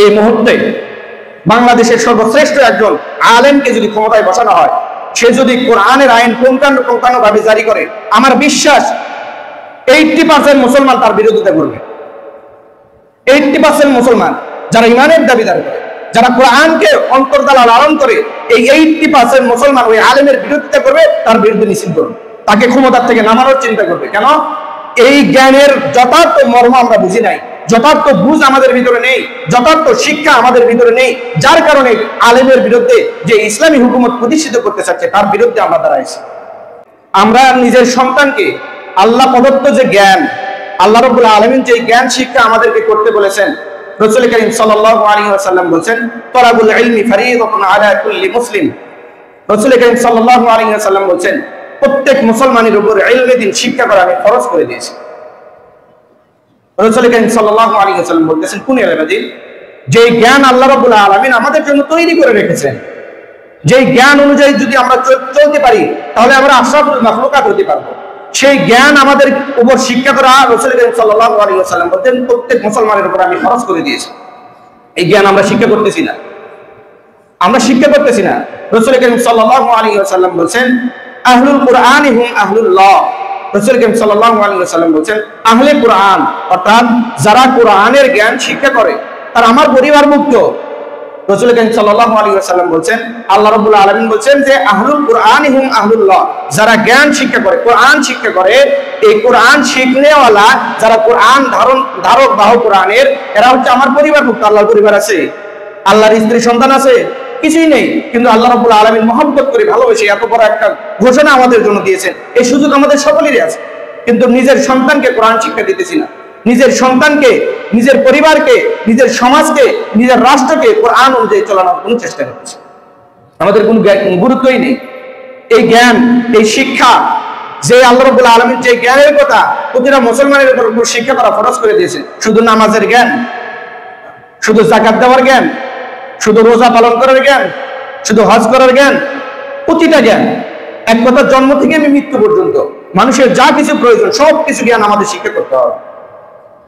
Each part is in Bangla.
এই মুহূর্তে বাংলাদেশের সর্বশ্রেষ্ঠ একজন আলেমকে যদি ক্ষমতায় বসানো হয়, সে যদি কোরআনের আইন কোনকানো ভাবে জারি করে, আমার বিশ্বাস 80% মুসলমান তার বিরোধিতা করবে। 80% মুসলমান যারা ইমানের দাবিদার করে, যারা কোরআনকে অন্তর্জালা লালন করে, এই 80% মুসলমান ওই আলেমের বিরোধিতা করবে, তার বিরুদ্ধে মিছিল করবে, তাকে ক্ষমতার থেকে নামানোর চিন্তা করবে। কেন? এই জ্ঞানের যথার্থ মর্ম আমরা বুঝি নাই, যথার্থ বুঝ আমাদের ভিতরে নেই, যথার্থ শিক্ষা আমাদের ভিতরে নেই, যার কারণে আলেমের বিরুদ্ধে যে ইসলামী হুকুমত প্রতিষ্ঠিত করতে চাচ্ছে তার বিরুদ্ধে আমরা দাঁড়াইছি। আমরা নিজের সন্তানকে আল্লাহ প্রদত্ত যে জ্ঞান, আল্লাহ রাব্বুল আলামিন যে জ্ঞান শিক্ষা আমাদেরকে করতে বলেছেন, রাসূল কারীম সাল্লাল্লাহু আলাইহি ওয়াসাল্লাম বলেন, তলাবুল ইলমি ফরিইদাতুন আলা কুল্লি মুসলিম। রাসূল কারীম সাল্লাল্লাহু আলাইহি ওয়াসাল্লাম বলেন, প্রত্যেক মুসলমানের উপর ইলমে দ্বীন শিক্ষা করা আমি ফরজ করে দিয়েছি। রাসূল কারীম সাল্লাল্লাহু আলাইহি ওয়াসাল্লাম বলেছেন, কোন ইলমে দ্বীন? যে জ্ঞান আল্লাহ রাব্বুল আলামিন আমাদের জন্য তৈরি করে রেখেছেন, যে জ্ঞান অনুযায়ী যদি আমরা চলতে পারি তাহলে আমরা আশরাফুল মাখলুকাত হতে পারবো। সেই জ্ঞান আমাদের উপর শিক্ষা করা রাসূল কারীম সাল্লাল্লাহু আলাইহি ওয়াসাল্লাম বলেন, প্রত্যেক মুসলমানের উপর আমি ফরজ করে দিয়েছি। এই জ্ঞান আমরা শিক্ষা করতেছি না, আমরা শিক্ষা করতেছি না। রাসূল কারীম সাল্লাল্লাহু আলাইহি ওয়াসাল্লাম বলেন, আহলুল কুরআনি হুম আহলুল্লাহ। রাসূল কারীম সাল্লাল্লাহু আলাইহি ওয়াসাল্লাম বলেন, আহলে কুরআন অর্থাৎ যারা কোরআনের জ্ঞান শিক্ষা করে তারা আমার পরিবারভুক্ত। রাসূল কারীম সাল্লাল্লাহু আলাইহি ওয়াসাল্লাম বলেন, আল্লাহ রাব্বুল আলামিন বলেন যে আহলুল কুরআনি হুম আহলুল্লাহ, যারা জ্ঞান শিক্ষা করে, কোরআন শিক্ষা করে, এই কোরআন শিখনেওয়ালা যারা কোরআন ধারক বাহক কোরআনের, এরা হচ্ছে আমার পরিবারভুক্ত। আল্লাহর পরিবার আছে, আল্লাহর স্ত্রী সন্তান আছে, কিছুই নেই, কিন্তু আল্লাহ রাব্বুল আলামিন মহব্বত করে ভালোবেসে এত বড় একটা ঘোষণা আমাদের জন্য দিয়েছেন। এই সুযোগ আমাদের সকলেরই আছে, কিন্তু নিজের সন্তানকে কোরআন শিক্ষা দিতেছি না, নিজের সন্তানকে, নিজের পরিবারকে, নিজের সমাজকে, নিজের রাষ্ট্রকে কোরআন অনুযায়ী চালানোর কোনো চেষ্টা করছে আমাদের কোনো গুরুত্বই নেই। এই জ্ঞান, এই শিক্ষা, যে আল্লাহ রাব্বুল আলামিন যে জ্ঞানের কথা প্রতিটা মুসলমানের উপর শিক্ষা করা ফরজ করে দিয়েছে, শুধু নামাজের জ্ঞান, শুধু যাকাত দেওয়ার জ্ঞান, শুধু রোজা পালন করার জ্ঞান, শুধু হজ করার জ্ঞান, প্রতিটা জ্ঞান, এক কথা জন্ম থেকে মৃত্যু পর্যন্ত মানুষের যা কিছু প্রয়োজন সব কিছু জ্ঞান আমাদের শিক্ষা করতে হবে।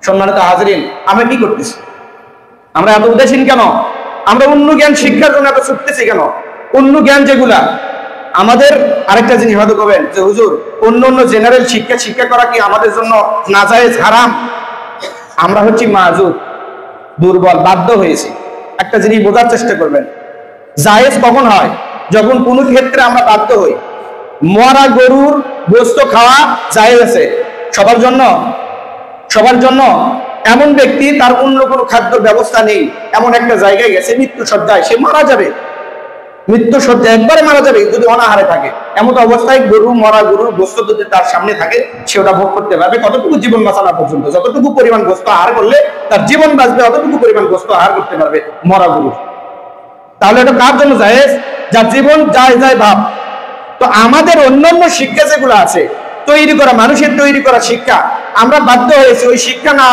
সম্মানিত হাজরিন, আমরা কি করতেছি? আমরা এত উদাসীন কেন? আমরা অন্য জ্ঞান শিক্ষার জন্য এত ছুটতেছি কেন? অন্য জ্ঞান যেগুলা আমাদের, আরেকটা জিনিস হয়তো করবেন যে হুজুর অন্য জেনারেল শিক্ষা করা কি আমাদের জন্য নাজায়েজ, হারাম? আমরা হচ্ছি মাজুর, দুর্বল, বাধ্য হয়েছি। একটা জিনিস বোঝার চেষ্টা করবেন, জায়েজ কখন হয়? যখন কোনো ক্ষেত্রে আমরা বাধ্য হই। মরা গরুর গোশত খাওয়া জায়েজ আছে সবার জন্য, সবার জন্য। এমন ব্যক্তি তার অন্য কোনো খাদ্য ব্যবস্থা নেই, এমন একটা জায়গায় গেছে, মৃত্যু সজ্জায়, সে মারা যাবে, মৃত্যু সজ্জায় একবারে মারা যাবে যদি অনাহারে থাকে। এমন অবস্থায় মরা গরুর গোশত যদি তার সামনে থাকে, সে ওটা ভোগ করতে পারবে কতটুকু জীবন বাঁচানো পর্যন্ত। যতটুকু পরিমাণ গোশত আহার করলে তার জীবন বাঁচবে, অতটুকু পরিমাণ গোশত আহার করতে পারবে মরা গরু। তাহলে এটা কার জন্য জায়েজ? যার জীবন যায় ভাব। তো আমাদের অন্যান্য শিক্ষা যেগুলো আছে তৈরি করা, মানুষের তৈরি করা শিক্ষা, আমরা বাধ্য হয়েছি ওই শিক্ষা না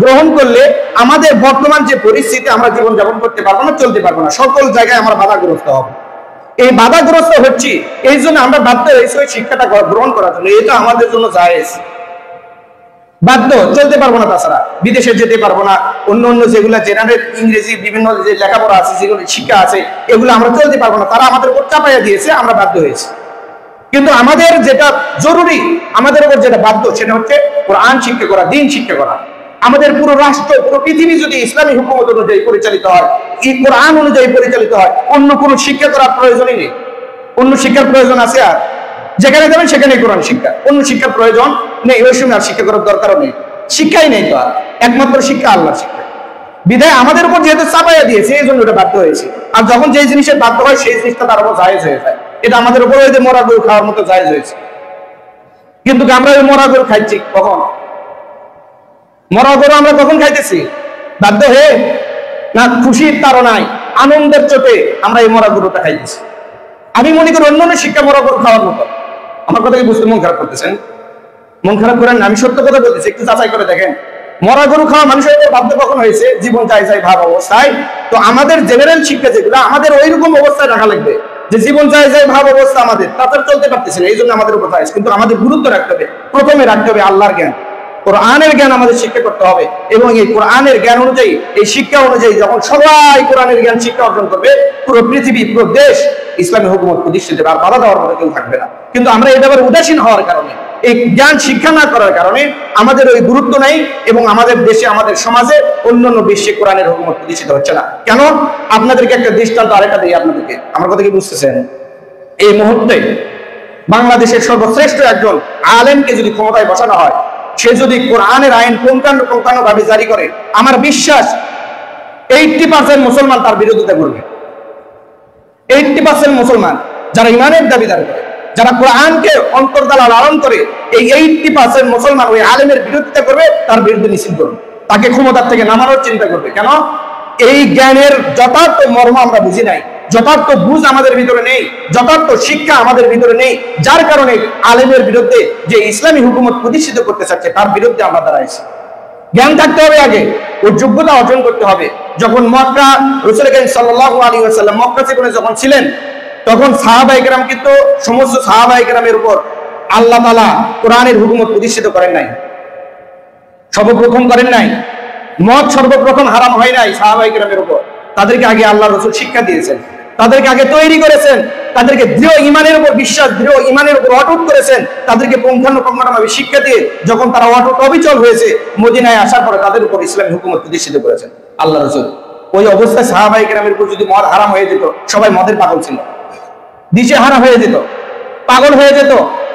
গ্রহণ করলে আমাদের বর্তমান যে পরিস্থিতি, আমরা জীবন যাপন করতে পারবো না, চলতে পারবো না, সকল জায়গায় আমরা বাধাগ্রস্ত হব। এই বাধাগ্রস্ত হচ্ছি, এই জন্য আমরা বাধ্য হয়েছি ওই শিক্ষাটা গ্রহণ করার জন্য। এটা আমাদের জন্য জায়েজ, বাধ্য, চলতে পারবো না, তাছাড়া বিদেশে যেতে পারবো না। অন্য যেগুলা জেনারেল ইংরেজি বিভিন্ন যে লেখাপড়া আছে, যেগুলো শিক্ষা আছে, এগুলো আমরা চলতে পারবো না, তারা আমাদের উপর চাপাইয়া দিয়েছে, আমরা বাধ্য হয়েছি। কিন্তু আমাদের যেটা জরুরি, আমাদের উপর যেটা বাধ্য, সেটা হচ্ছে কোরআন শিক্ষা করা, দ্বীন শিক্ষা করা। আমাদের পুরো রাষ্ট্র, পুরো পৃথিবী যদি ইসলামী হুকুমত অনুযায়ী পরিচালিত হয়, এই কোরআন অনুযায়ী পরিচালিত হয়, অন্য কোনো শিক্ষা করার প্রয়োজনই নেই। অন্য শিক্ষার প্রয়োজন আছে? আর যেখানে যাবেন সেখানেই কোরআন শিক্ষা, অন্য শিক্ষার প্রয়োজন নেই। ওই সময় আর শিক্ষা করার দরকারও নেই, শিক্ষাই নেই তো আর, একমাত্র শিক্ষা আল্লাহর শিক্ষা। বিধায় আমাদের উপর যেহেতু চাপাইয়া দিয়েছে, এই জন্য এটা বাধ্য হয়েছে। আর যখন যেই জিনিসের বাধ্য হয়, সেই জিনিসটা তার উপর জায়েজ হয়ে যায়। এটা আমাদের উপর ওই যে মরা গরু খাওয়ার মতো জায়েজ হয়েছে। কিন্তু আমরা ওই মরা গরু খাইছি কখন? মরা গরু আমরা কখন খাইতেছি? বাধ্য হয়ে না, খুশির তাড়নায়, আনন্দের চোটে আমরা এই মরা গরুটা খাইতেছি। আমি মনে করি অন্যান্য শিক্ষা মরা গরু খাওয়ার মতো। আমার কথা কি বুঝতে মন খারাপ করতেছেন? মন খারাপ করেন না, আমি সত্য কথা বলতেছি, একটু যাচাই করে দেখেন। মরা গরু খাওয়া মানুষের বাধ্য কখন হয়েছে? জীবন যায় ভাব অবস্থায়। তো আমাদের জেনারেল শিক্ষা যেগুলো, আমাদের ওই রকম অবস্থায় রাখা লাগবে যে জীবন যায় ভাব অবস্থা আমাদের, তাতে চলতে পারতেছে না, এই জন্য আমাদের উপর জায়েজ। কিন্তু আমাদের গুরুত্ব রাখতে হবে, প্রথমে রাখতে হবে আল্লাহর জ্ঞান, কোরআনের জ্ঞান আমাদের শিক্ষা করতে হবে, এবং এই কোরআনের জ্ঞান অনুযায়ী, এই শিক্ষা অনুযায়ী যখন সবাই কোরআনের জ্ঞান শিক্ষা অর্জন করবে, পুরো পৃথিবী, পুরো দেশ ইসলামী হুকুমত প্রতিষ্ঠিত হবে, আর বাধা দেওয়ার মতো কেউ থাকবে না। কিন্তু আমরা এই ব্যাপারে উদাসীন হওয়ার কারণে, এই জ্ঞান শিক্ষা না করার কারণে আমাদের ওই গুরুত্ব নাই, এবং আমাদের দেশে, আমাদের সমাজে, অন্যান্য বিশ্বে কোরআনের হুকুমত প্রতিষ্ঠিত হচ্ছে না। কেন? আপনাদেরকে একটা দৃষ্টান্ত আরেকটা দিই আপনাদেরকে, আমার কথা কি বুঝতেছেন? এই মুহূর্তে বাংলাদেশের সর্বশ্রেষ্ঠ একজন আলেমকে যদি ক্ষমতায় বসানো হয়, সে যদি কোরআনের আইন পুঙ্খানুপুঙ্খানু ভাবে জারি করে, আমার বিশ্বাস 80% মুসলমান তার বিরোধিতা করবে। 80% মুসলমান যারা ইমানের দাবিদার করে, যারা কোরআনকে অন্তর্দ্বারা লালন করে, এই 80% মুসলমান ওই আলেমের বিরোধিতা করবে, তার বিরুদ্ধে মিছিল করবে, তাকে ক্ষমতার থেকে নামানোর চিন্তা করবে। কেন? এই জ্ঞানের যথার্থ মর্ম আমরা বুঝি নাই, যথার্থ বুঝ আমাদের ভিতরে নেই, যথার্থ শিক্ষা আমাদের ভিতরে নেই, যার কারণে আলেমের বিরুদ্ধে, যে ইসলামী হুকুমত প্রতিষ্ঠিত করতে চাচ্ছে, তার বিরুদ্ধে আমরা দাঁড়াইছি। জ্ঞান থাকতে হবে আগে, ওর যোগ্যতা অর্জন করতে হবে। যখন মক্কা, রাসূল করিম সাল্লাল্লাহু আলাইহি ওয়াসাল্লাম মক্কা জীবনে যখন ছিলেন, তখন সাহাবায়ে কেরাম, কিন্তু সমস্ত সাহাবায়ে কেরামের উপর আল্লাহ তাআলা কোরআনের হুকুমত প্রতিষ্ঠিত করেন নাই, সর্বপ্রথম করেন নাই। মদ সর্বপ্রথম হারাম হয় নাই সাহাবায়ে কেরামের উপর, তাদেরকে আগে আল্লাহ রাসূল শিক্ষা দিয়েছেন, তাদেরকে আগে তৈরি করেছেন, তাদেরকে দৃঢ় ইমানের উপর বিশ্বাস, দৃঢ় ইমানের উপর অটুট করেছেন, তাদেরকে পুঙ্খানুপুঙ্খানুভাবে শিক্ষা দিয়ে যখন তারা অটুট অবিচল হয়েছে, মদিনায় আসার পরে তাদের উপর ইসলামী হুকুমত প্রতিষ্ঠিত করেছেন আল্লাহ রাসূল। ওই অবস্থায় সাহাবায়ে কেরামের উপর যদি মদ হারাম হয়ে যেত, সবাই মদের পাগল ছিল, দিশেহারা হয়ে যেত, পাগল হয়ে যেত,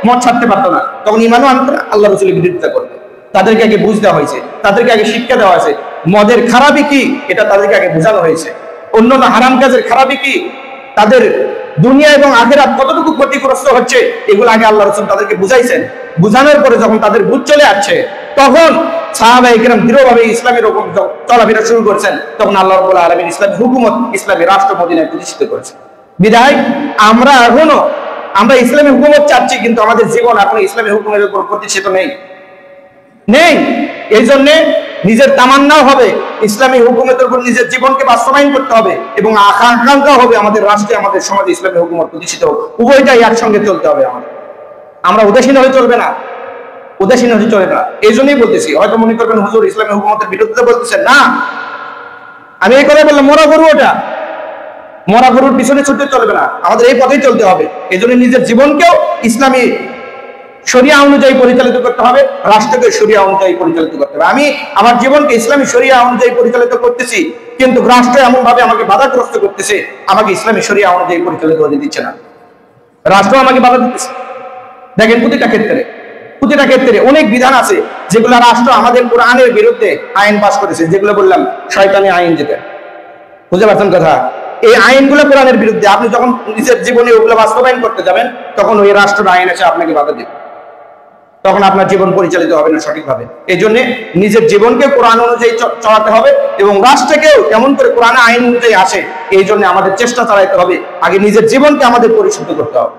মদ ছাড়তে পারতো না, তখন ইমানও আনতো না, আল্লাহ রাসূলের বিরোধিতা করতো। তাদেরকে আগে বুঝ দেওয়া হয়েছে, তাদেরকে আগে শিক্ষা দেওয়া হয়েছে, মদের খারাপই কি এটা তাদেরকে আগে বোঝানো হয়েছে, অন্যান্য হারাম কাজের খারাপই কি, তাদের দুনিয়া এবং আখিরাত কতটুকু ক্ষতিগ্রস্ত হচ্ছে, এগুলো আগে আল্লাহ রাসূল তাদেরকে বুঝাইছেন। বুঝানোর পরে যখন তাদের বুঝ চলে আসছে, তখন সাহাবায়ে কেরাম দৃঢ়ভাবে ইসলামের উপর চলাফেরা শুরু করেছেন, তখন আল্লাহ রাব্বুল আলামিন ইসলামী হুকুমত, ইসলামী রাষ্ট্র মদিনায় প্রতিষ্ঠিত করেছেন। বিদায় আমরা ইসলামী হুকুমত চাচ্ছি, কিন্তু আমাদের জীবন এখনো ইসলামী হুকুমের উপর প্রতিষ্ঠিত নেই। এই জন্য নিজের তামান্নাও হবে ইসলামী হুকুমতের উপর নিজের জীবনকে বাস্তবায়ন করতে হবে, এবং আকাঙ্ক্ষা হবে আমাদের রাষ্ট্রে, আমাদের সমাজে ইসলামী হুকুমত প্রতিষ্ঠিত হোক। উভয়টাই একসঙ্গে চলতে হবে আমাদের। আমরা উদাসীন হয়ে চলবে না, উদাসীন হয়ে চলবে না। এই জন্যই বলতেছি, হয়তো মনে করবেন হুজুর ইসলামী হুকুমতের বিরুদ্ধে বলতেছেন, না, আমি এই কথা বললাম মরা গরু, ওটা মরা গরুর পিছনে ছুটতে চলবে না, আমাদের এই পথেই চলতে হবে। এই জন্য নিজের জীবনকেও ইসলামী শরিয়া অনুযায়ী পরিচালিত করতে হবে, রাষ্ট্রকে শরিয়া অনুযায়ী পরিচালিত করতে হবে। আমি আমার জীবনকে ইসলামী শরিয়া অনুযায়ী পরিচালিত করতেছি, কিন্তু রাষ্ট্র এমন ভাবে আমাকে বাধাগ্রস্ত করতেছে, আমাকে ইসলামী শরিয়া অনুযায়ী পরিচালিত হতে দিচ্ছে না, রাষ্ট্র আমাকে বাধা দিতেছে। দেখেন প্রতিটা ক্ষেত্রে অনেক বিধান আছে যেগুলো রাষ্ট্র আমাদের কোরআনের বিরুদ্ধে আইন পাস করেছে, যেগুলো বললাম শয়তানি আইন, যেটা বুঝতে পারছেন কথা। এই আইনগুলো কোরআনের বিরুদ্ধে, আপনি যখন নিজের জীবনে ওগুলো বাস্তবায়ন করতে যাবেন, তখন ওই রাষ্ট্রের আইন এসে আপনাকে বাধা দেবে, তখন আপনার জীবন পরিচালিত হবে না সঠিকভাবে। এই জন্য নিজের জীবনকে কোরআন অনুযায়ী চলাতে হবে, এবং রাষ্ট্রকেও এমন করে কোরআন আইন অনুযায়ী আসে, এই জন্য আমাদের চেষ্টা চালাতে হবে, আগে নিজের জীবনকে আমাদের পরিশুদ্ধ করতে হবে।